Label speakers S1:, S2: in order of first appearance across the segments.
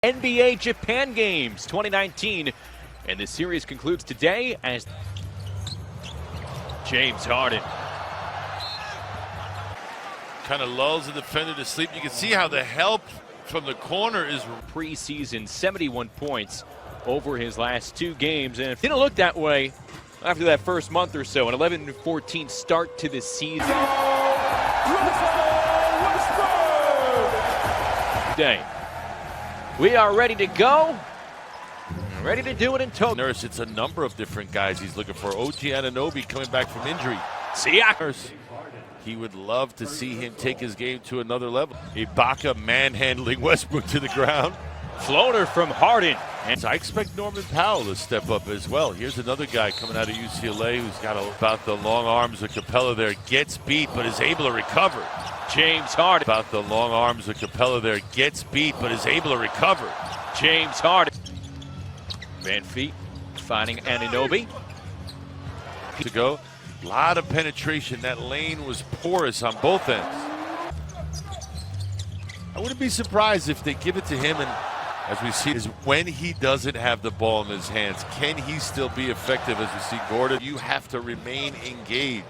S1: NBA Japan Games 2019, and the series concludes today as James Harden
S2: kind of lulls the defender to sleep. You can see how the help from the corner is
S1: preseason 71 points over his last two games, and it didn't look that way after that first month or so. An 11-14 start to the season. Day. We are ready to go. Ready to do it in Tokyo.
S2: Nurse, it's a number of different guys he's looking for. OG Anunoby coming back from injury.
S1: Siakam.
S2: He would love to see him take his game to another level. Ibaka manhandling Westbrook to the ground.
S1: Floater from Harden.
S2: And I expect Norman Powell to step up as well. Here's another guy coming out of UCLA who's got about the long arms of Capella there. Gets beat but is able to recover.
S1: James Harden.
S2: About the long arms of Capella there. Gets beat but is able to recover.
S1: James Harden. Van Fleet finding Anunoby.
S2: To go. A lot of penetration. That lane was porous on both ends. I wouldn't be surprised if they give it to him, and as we see, is when he doesn't have the ball in his hands, can he still be effective? As we see Gordon, you have to remain engaged.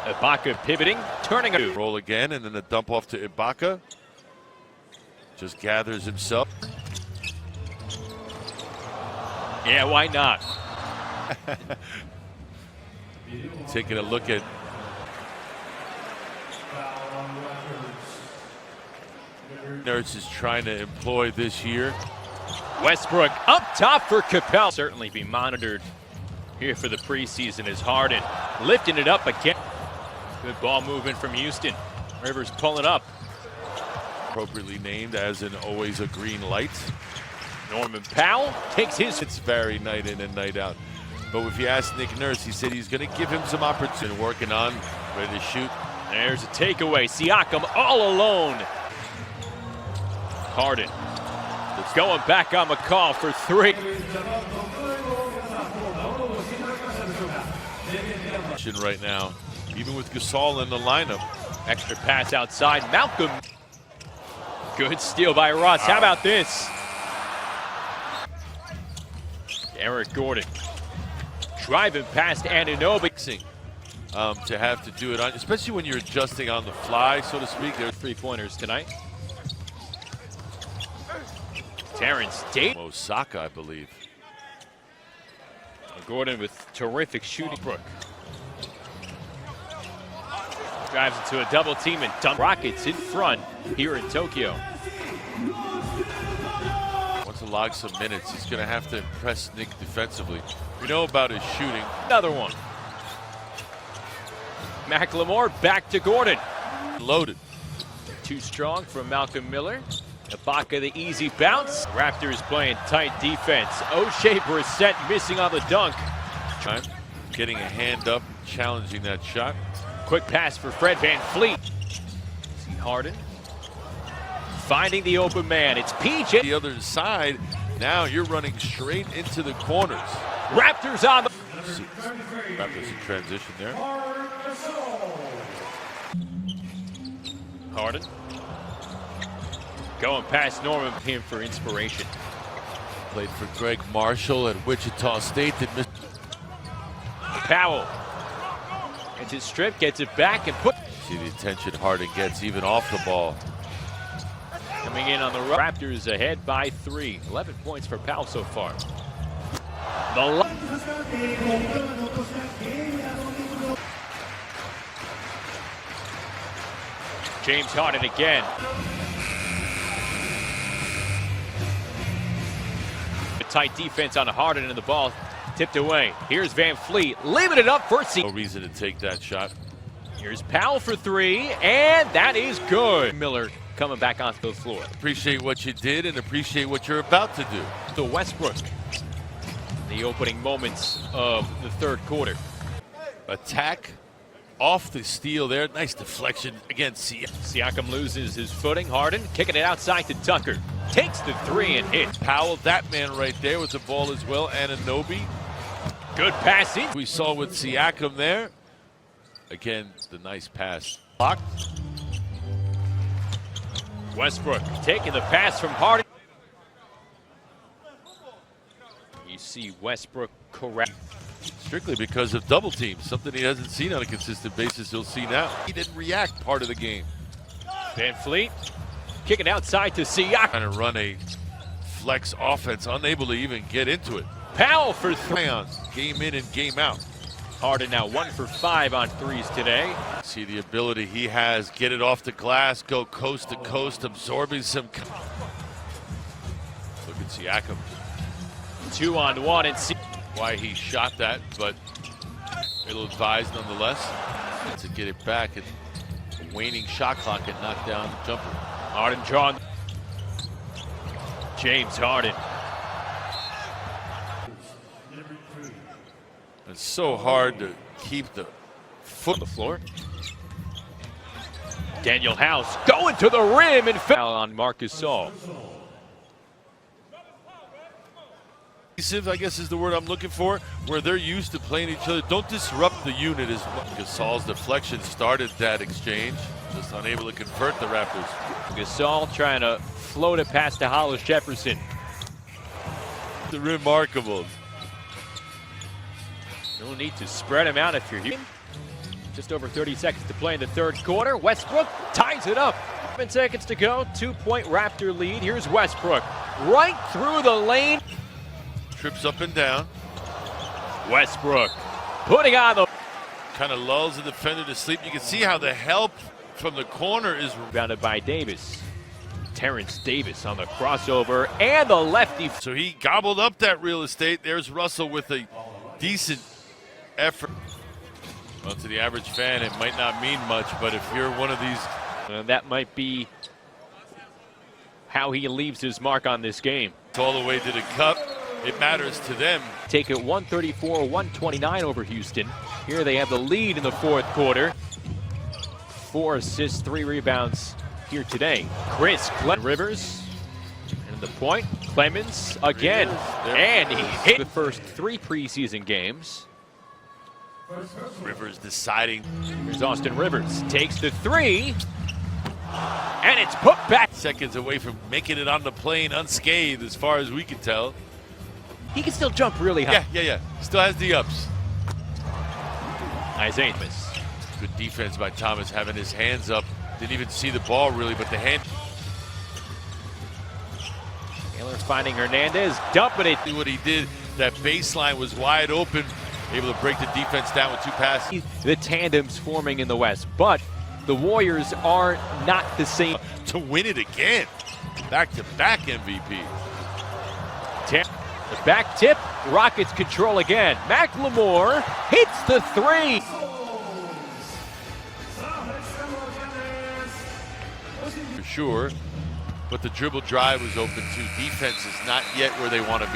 S1: Ibaka pivoting, turning a
S2: roll again, and then a dump off to Ibaka. Just gathers himself.
S1: Yeah, why not?
S2: Taking a look at Nurse is trying to employ this year.
S1: Westbrook up top for Capella. Certainly be monitored here for the preseason as Harden lifting it up again. Good ball movement from Houston. Rivers pulling up.
S2: Appropriately named as in always a green light.
S1: Norman Powell takes his.
S2: It's very night in and night out. But if you ask Nick Nurse, he said he's going to give him some opportunity. Working on, ready to shoot.
S1: There's a takeaway. Siakam all alone. Harden going back on McCall for three.
S2: Right now, even with Gasol in the lineup.
S1: Extra pass outside. Malcolm. Good steal by Russ. How about this? Eric Gordon driving past Anunoby.
S2: To have to do it on, especially when you're adjusting on the fly, so to speak. There's
S1: 3-pointers tonight. Terrence Davis.
S2: Osaka, I believe.
S1: Gordon with terrific shooting. Brook drives into a double team and dump. Rockets in front here in Tokyo.
S2: Wants to log some minutes. He's going to have to impress Nick defensively. We know about his shooting.
S1: Another one. McLemore back to Gordon.
S2: Loaded.
S1: Too strong from Malcolm Miller. Ibaka the easy bounce. Raptors playing tight defense. O'Shea Brissett missing on the dunk.
S2: Getting a hand up, challenging that shot.
S1: Quick pass for Fred Van Fleet. See Harden finding the open man. It's PJ.
S2: The other side. Now you're running straight into the corners.
S1: Raptors on the.
S2: Raptors in transition there.
S1: Harden going past Norman him for inspiration.
S2: Played for Greg Marshall at Wichita State. Did miss.
S1: Powell gets his strip, gets it back, and put.
S2: See the attention Harden gets even off the ball.
S1: Coming in on the Raptors ahead by 3. 11 points for Powell so far. James Harden again. A tight defense on Harden and the ball tipped away. Here's Van Fleet leaving it up for C.
S2: No reason to take that shot.
S1: Here's Powell for 3, and that is good. Miller coming back onto the floor.
S2: Appreciate what you did and appreciate what you're about to do.
S1: The Westbrook. The opening moments of the third quarter.
S2: Attack off the steal there. Nice deflection against
S1: Siakam loses his footing. Harden kicking it outside to Tucker. Takes the 3 and hits.
S2: Powell, that man right there with the ball as well. Anunoby.
S1: Good passing.
S2: We saw with Siakam there. Again, the nice pass. Blocked.
S1: Westbrook taking the pass from Harden. You see Westbrook correct.
S2: Strictly because of double teams, something he hasn't seen on a consistent basis. He'll see now. He didn't react part of the game.
S1: Van Fleet kicking outside to Siakam.
S2: Trying to run a flex offense, unable to even get into it.
S1: Powell for three.
S2: Game in and game out.
S1: Harden now 1 for 5 on threes today.
S2: See the ability he has, get it off the glass, go coast to coast, absorbing some. Look at Siakam.
S1: 2-on-1 and
S2: Why he shot that, but ill-advised nonetheless. To get it back, and a waning shot clock and knock down the jumper.
S1: Harden drawn. James Harden.
S2: It's so hard to keep the foot
S1: On the floor. Daniel House going to the rim and foul on Marcus Saul.
S2: I guess is the word I'm looking for, where they're used to playing each other. Don't disrupt the unit as well. Gasol's deflection started that exchange. Just unable to convert the Raptors.
S1: Gasol trying to float it past to Hollis Jefferson.
S2: The remarkable.
S1: No need to spread him out if you're here. Just over 30 seconds to play in the third quarter. Westbrook ties it up. 7 seconds to go. 2-point Raptor lead. Here's Westbrook. Right through the lane.
S2: Trips up and down.
S1: Westbrook putting on the.
S2: Kind of lulls the defender to sleep. You can see how the help from the corner is
S1: Rebounded by Davis. Terrence Davis on the crossover and the lefty.
S2: So he gobbled up that real estate. There's Russell with a decent effort. Well, to the average fan, it might not mean much, but if you're one of these...
S1: that might be how he leaves his mark on this game.
S2: All the way to the cup, it matters to them.
S1: Take it 134-129 over Houston. Here they have the lead in the fourth quarter. 4 assists, 3 rebounds here today. Chris Rivers, and the point, Clemens again, and he hit the first 3 preseason games.
S2: Rivers deciding.
S1: Here's Austin Rivers, takes the 3, and it's put back.
S2: Seconds away from making it on the plane unscathed as far as we can tell.
S1: He can still jump really high.
S2: Yeah. Still has the ups.
S1: Isaiah Thomas.
S2: Good defense by Thomas, having his hands up. Didn't even see the ball really, but the hand.
S1: Taylor finding Hernandez, dumping it.
S2: What he did, that baseline was wide open, able to break the defense down with 2 passes.
S1: The tandems forming in the West, but the Warriors are not the same.
S2: To win it again, back-to-back MVP.
S1: The back tip, Rockets control again. McLemore hits the 3.
S2: For sure, but the dribble drive was open too. Defense is not yet where they want to be.